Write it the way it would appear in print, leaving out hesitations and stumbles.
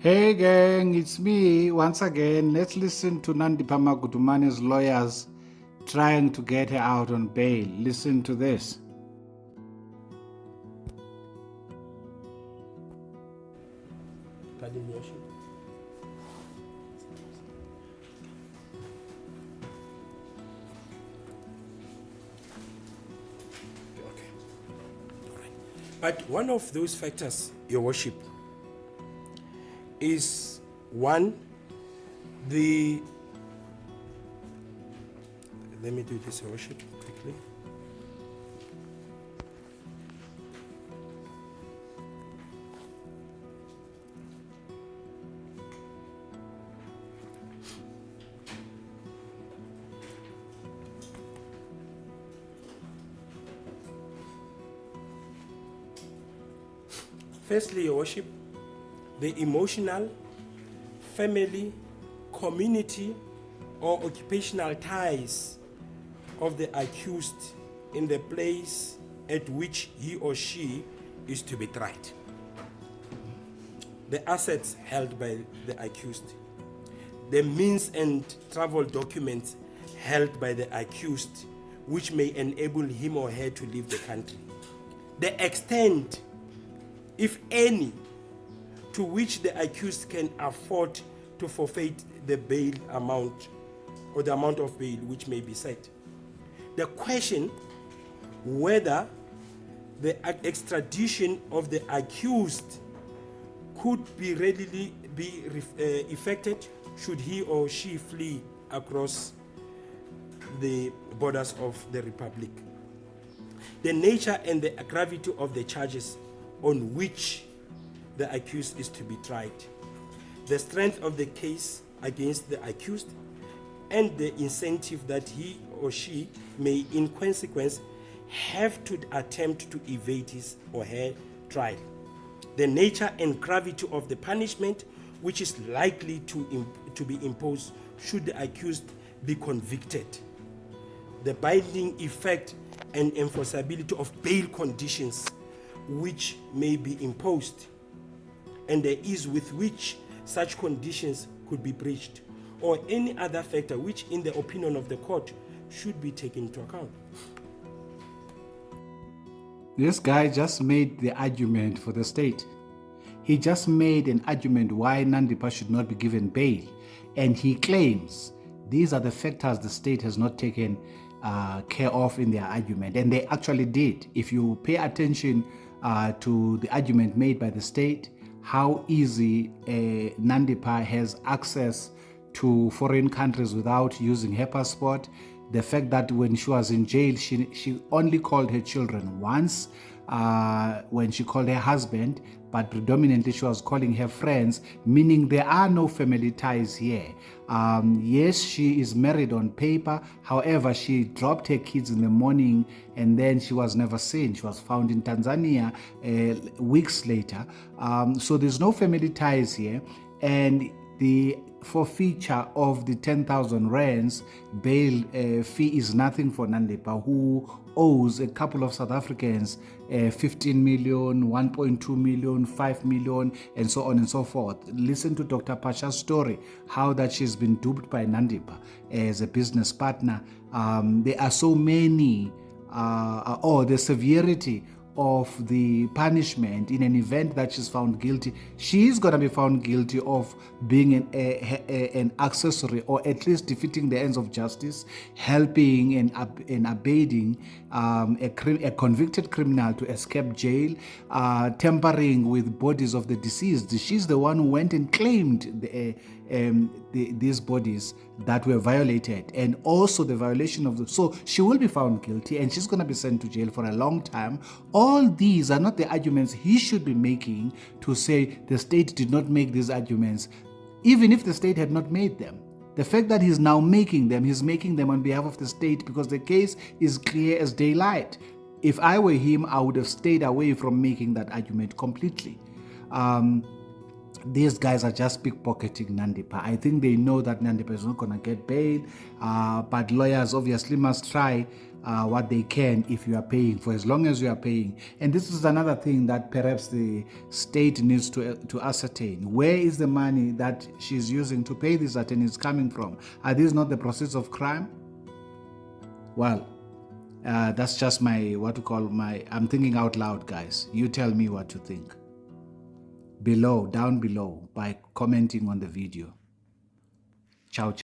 Hey gang, it's me once again. Let's listen to Nandipha Magudumana's lawyers trying to get her out on bail. Listen to this. Pardon, Your Worship. Okay. All right. But one of those factors, Your Worship, is one, let me do this, Your Worship, quickly. Firstly, Your Worship, the emotional, family, community, or occupational ties of the accused in the place at which he or she is to be tried. The assets held by the accused, the means and travel documents held by the accused which may enable him or her to leave the country, the extent, if any, to which the accused can afford to forfeit the bail amount or the amount of bail which may be set. The question whether the extradition of the accused could be readily be effected should he or she flee across the borders of the Republic. The nature and the gravity of the charges on which the accused is to be tried, the strength of the case against the accused, and the incentive that he or she may in consequence have to attempt to evade his or her trial, the nature and gravity of the punishment which is likely to be imposed should the accused be convicted, the binding effect and enforceability of bail conditions which may be imposed, and the ease with which such conditions could be breached, or any other factor which, in the opinion of the court, should be taken into account. This guy just made the argument for the state. He just made an argument why Nandipha should not be given bail. And he claims these are the factors the state has not taken care of in their argument. And they actually did. If you pay attention to the argument made by the state, how easy Nandipha has access to foreign countries without using her passport. The fact that when she was in jail, she only called her children once when she called her husband, but predominantly she was calling her friends, meaning there are no family ties here. Yes, she is married on paper. However, she dropped her kids in the morning and then she was never seen. She was found in Tanzania weeks later. So there's no family ties here. And the forfeiture of the 10,000 rands bail fee is nothing for Nandipha, who owes a couple of South Africans 15 million, 1.2 million, 5 million, and so on and so forth. Listen to Dr. Pasha's story, how that she's been duped by Nandipha as a business partner. There are so many, the severity of the punishment in an event that she's found guilty. She's going to be found guilty of being an accessory, or at least defeating the ends of justice, helping and abating a convicted criminal to escape jail, tampering with bodies of the deceased. She's the one who went and claimed these bodies that were violated, and also the violation of so she will be found guilty and she's going to be sent to jail for a long time. All these are not the arguments he should be making to say the state did not make these arguments, even if the state had not made them. The fact that he's now making them, he's making them on behalf of the state because the case is clear as daylight. If I were him, I would have stayed away from making that argument completely. these guys are just pickpocketing Nandipha. I think they know that Nandipha is not going to get bail, but lawyers obviously must try what they can if you are paying, for as long as you are paying. And this is another thing that perhaps the state needs to ascertain. Where is the money that she's using to pay these attorneys coming from? Are these not the proceeds of crime? Well, that's just I'm thinking out loud, guys. You tell me what you think. Down below, by commenting on the video. Ciao, ciao.